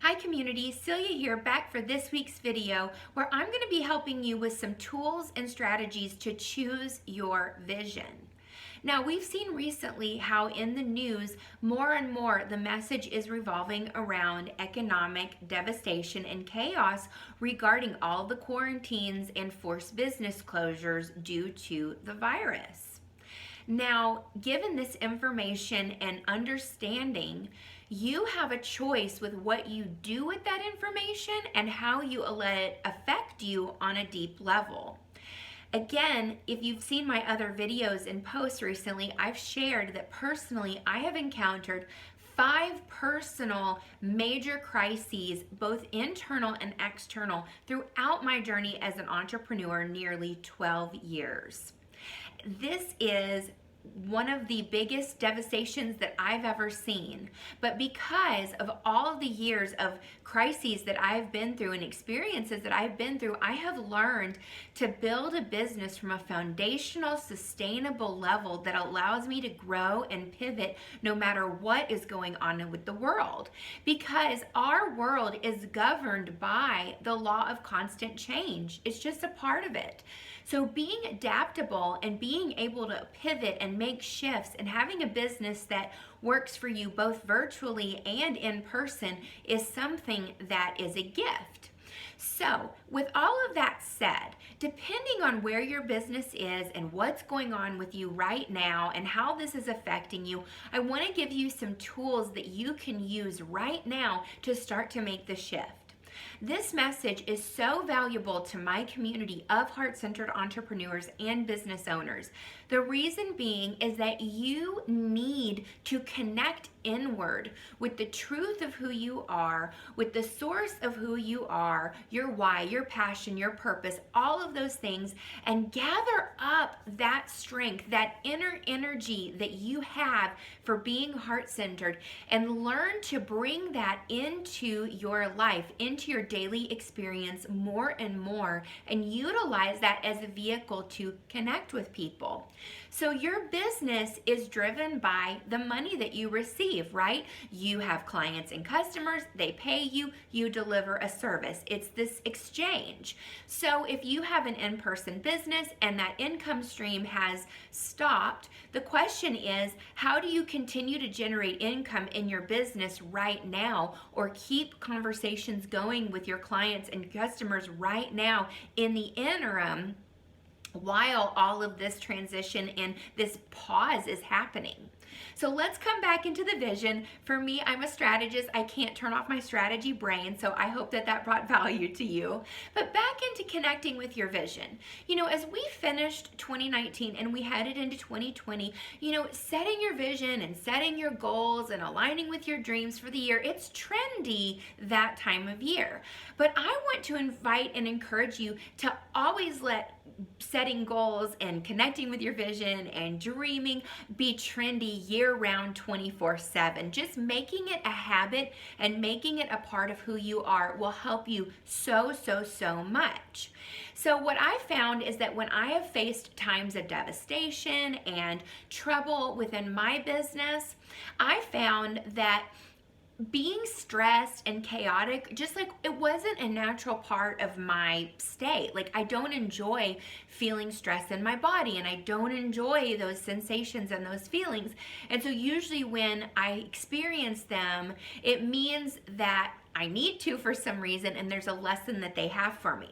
Hi community, Celia here back for this week's video where I'm going to be helping you with some tools and strategies to choose your vision. Now we've seen recently how in the news more and more the message is revolving around economic devastation and chaos regarding all the quarantines and forced business closures due to the virus. Now, given this information and understanding, you have a choice with what you do with that information and how you let it affect you on a deep level. Again, if you've seen my other videos and posts recently, I've shared that personally I have encountered 5 personal major crises, both internal and external, throughout my journey as an entrepreneur, nearly 12 years. This is one of the biggest devastations that I've ever seen. But because of all of the years of crises that I've been through and experiences that I've been through, I have learned to build a business from a foundational, sustainable level that allows me to grow and pivot no matter what is going on with the world. Because our world is governed by the law of constant change. It's just a part of it. So being adaptable and being able to pivot and make shifts and having a business that works for you both virtually and in person is something that is a gift. So with all of that said, depending on where your business is and what's going on with you right now and how this is affecting you, I want to give you some tools that you can use right now to start to make the shift. This message is so valuable to my community of heart-centered entrepreneurs and business owners. The reason being is that you need to connect inward with the truth of who you are, with the source of who you are, your why, your passion, your purpose, all of those things, and gather up that strength, that inner energy that you have for being heart-centered, and learn to bring that into your life, into your daily experience more and more, and utilize that as a vehicle to connect with people. So your business is driven by the money that you receive, right? You have clients and customers, they pay you, you deliver a service. It's this exchange. So if you have an in-person business and that income stream has stopped, the question is, how do you continue to generate income in your business right now, or keep conversations going with your clients and customers right now in the interim while all of this transition and this pause is happening? So let's come back into the vision. For me, I'm a strategist. I can't turn off my strategy brain, so I hope that that brought value to you. But back into connecting with your vision. You know, as we finished 2019 and we headed into 2020, you know, setting your vision and setting your goals and aligning with your dreams for the year, it's trendy that time of year. But I want to invite and encourage you to always let setting goals and connecting with your vision and dreaming be trendy year-round 24/7. Just making it a habit and making it a part of who you are will help you so much. So what I found is that when I have faced times of devastation and trouble within my business, I found that being stressed and chaotic, just like it wasn't a natural part of my state. Like, I don't enjoy feeling stress in my body, and I don't enjoy those sensations and those feelings. And so usually when I experience them, it means that I need to for some reason, and there's a lesson that they have for me.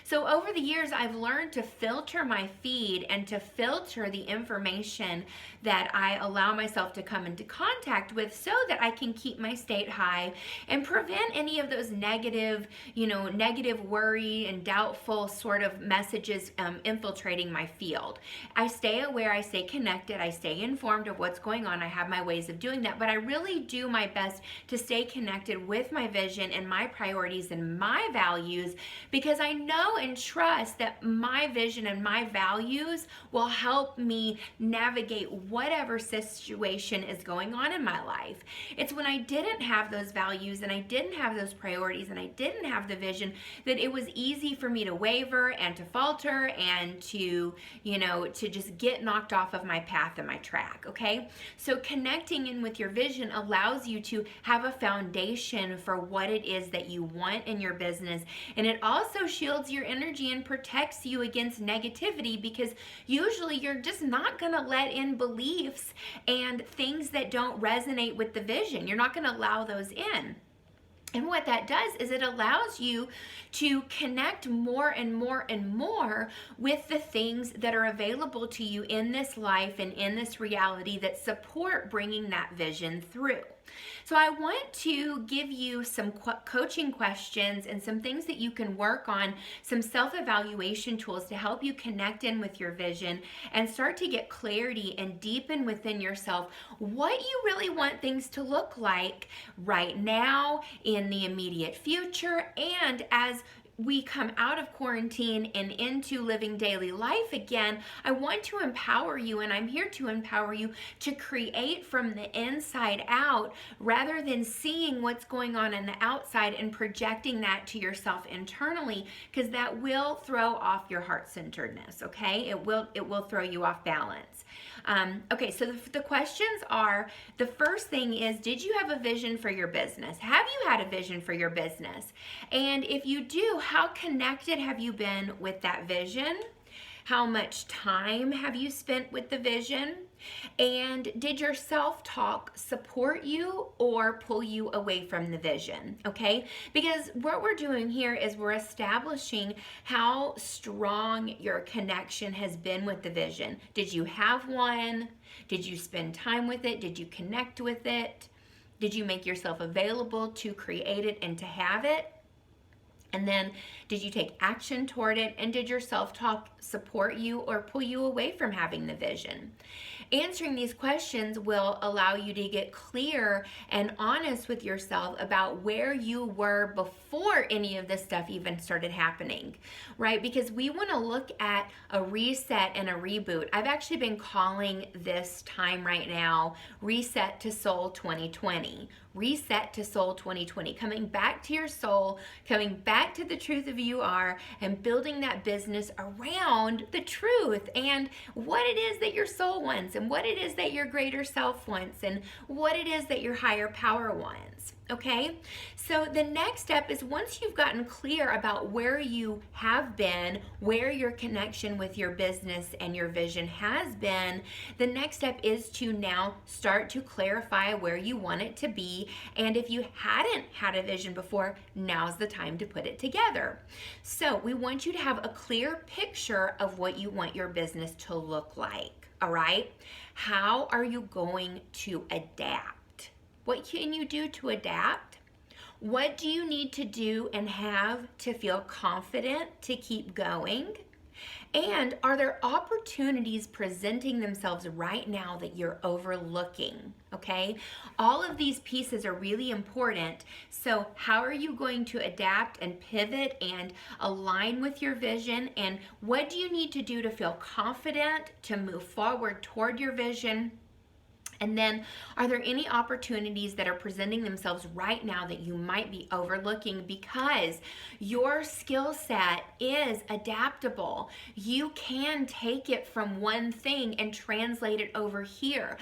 So over the years, I've learned to filter my feed and to filter the information that I allow myself to come into contact with so that I can keep my state high and prevent any of those negative, negative worry and doubtful sort of messages infiltrating my field. I stay aware, I stay connected, I stay informed of what's going on. I have my ways of doing that, but I really do my best to stay connected with my vision and my priorities and my values, because I know and trust that my vision and my values will help me navigate whatever situation is going on in my life. It's when I didn't have those values and I didn't have those priorities and I didn't have the vision that it was easy for me to waver and to falter and to just get knocked off of my path and my track, okay? So connecting in with your vision allows you to have a foundation for what what it is that you want in your business. And it also shields your energy and protects you against negativity, because usually you're just not going to let in beliefs and things that don't resonate with the vision. You're not going to allow those in. And what that does is it allows you to connect more and more and more with the things that are available to you in this life and in this reality that support bringing that vision through. So I want to give you some coaching questions and some things that you can work on, some self-evaluation tools to help you connect in with your vision and start to get clarity and deepen within yourself what you really want things to look like right now, in the immediate future, and as we come out of quarantine and into living daily life again. I want to empower you, and I'm here to empower you to create from the inside out rather than seeing what's going on the outside and projecting that to yourself internally, because that will throw off your heart-centeredness, okay? It will throw you off balance. Okay, so the questions are, the first thing is, did you have a vision for your business? Have you had a vision for your business? And if you do, how connected have you been with that vision? How much time have you spent with the vision? And did your self-talk support you or pull you away from the vision? Okay, because what we're doing here is we're establishing how strong your connection has been with the vision. Did you have one? Did you spend time with it? Did you connect with it? Did you make yourself available to create it and to have it? And then, did you take action toward it? And did your self-talk support you or pull you away from having the vision? Answering these questions will allow you to get clear and honest with yourself about where you were before any of this stuff even started happening, right? Because we want to look at a reset and a reboot. I've actually been calling this time right now Reset to Soul 2020. Reset to Soul 2020, coming back to your soul, coming back to the truth of who you are, and building that business around the truth and what it is that your soul wants, and what it is that your greater self wants, and what it is that your higher power wants. Okay, so the next step is, once you've gotten clear about where you have been, where your connection with your business and your vision has been, the next step is to now start to clarify where you want it to be. And if you hadn't had a vision before, now's the time to put it together. So we want you to have a clear picture of what you want your business to look like. All right, how are you going to adapt? What can you do to adapt? What do you need to do and have to feel confident to keep going? And are there opportunities presenting themselves right now that you're overlooking? Okay, all of these pieces are really important. So how are you going to adapt and pivot and align with your vision? And what do you need to do to feel confident to move forward toward your vision? And then, are there any opportunities that are presenting themselves right now that you might be overlooking, because your skill set is adaptable? You can take it from one thing and translate it over here.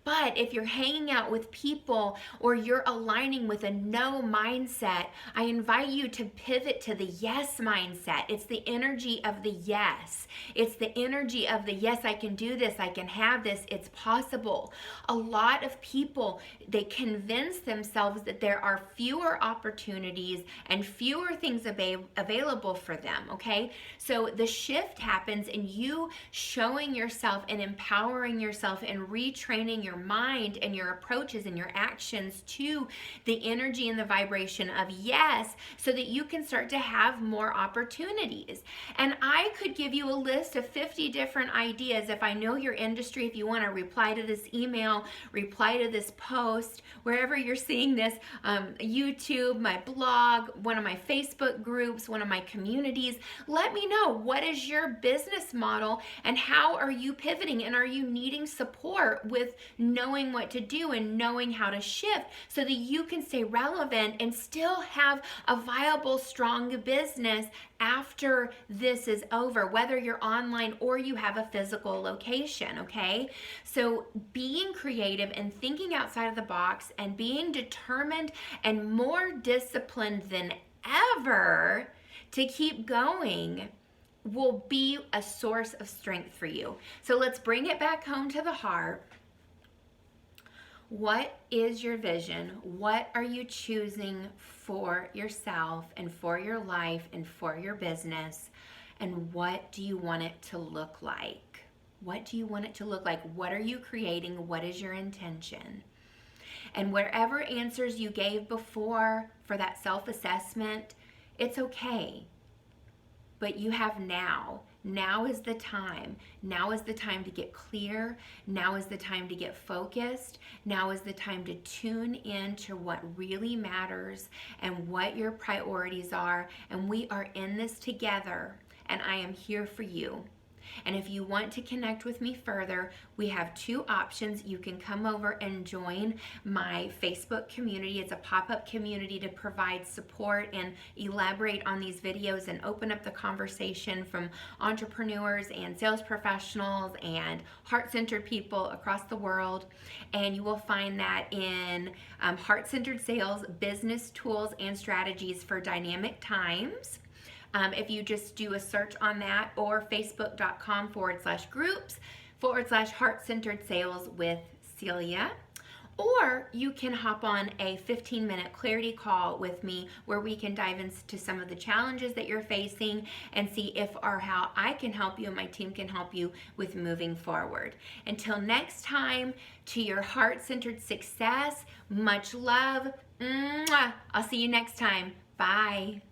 But if you're hanging out with people or you're aligning with a no mindset, I invite you to pivot to the yes mindset. It's the energy of the yes. It's the energy of the yes, I can do this, I can have this, it's possible. A lot of people, they convince themselves that there are fewer opportunities and fewer things available for them, okay? So the shift happens in you showing yourself and empowering yourself and retraining your mind and your approaches and your actions to the energy and the vibration of yes, so that you can start to have more opportunities. And I could give you a list of 50 different ideas. If I know your industry, if you want to reply to this email, reply to this post, wherever you're seeing this, YouTube, my blog, one of my Facebook groups, one of my communities, let me know, what is your business model and how are you pivoting, and are you needing support with knowing what to do and knowing how to shift so that you can stay relevant and still have a viable, strong business after this is over, whether you're online or you have a physical location, okay? So being creative and thinking outside of the box and being determined and more disciplined than ever to keep going will be a source of strength for you. So let's bring it back home to the heart. What is your vision? What are you choosing for yourself and for your life and for your business? And what do you want it to look like? What do you want it to look like? What are you creating? What is your intention? And wherever answers you gave before for that self-assessment, it's okay. But you have now. Now is the time. Now is the time to get clear. Now is the time to get focused. Now is the time to tune in to what really matters and what your priorities are. And we are in this together, and I am here for you. And if you want to connect with me further, we have two options. You can come over and join my Facebook community. It's a pop-up community to provide support and elaborate on these videos and open up the conversation from entrepreneurs and sales professionals and heart-centered people across the world. And you will find that in Heart-Centered Sales, Business Tools and Strategies for Dynamic Times. If you just do a search on that, or facebook.com/groups/heart-centered sales with Celia. Or you can hop on a 15-minute clarity call with me where we can dive into some of the challenges that you're facing and see if or how I can help you and my team can help you with moving forward. Until next time, to your heart-centered success, much love. Mwah. I'll see you next time. Bye.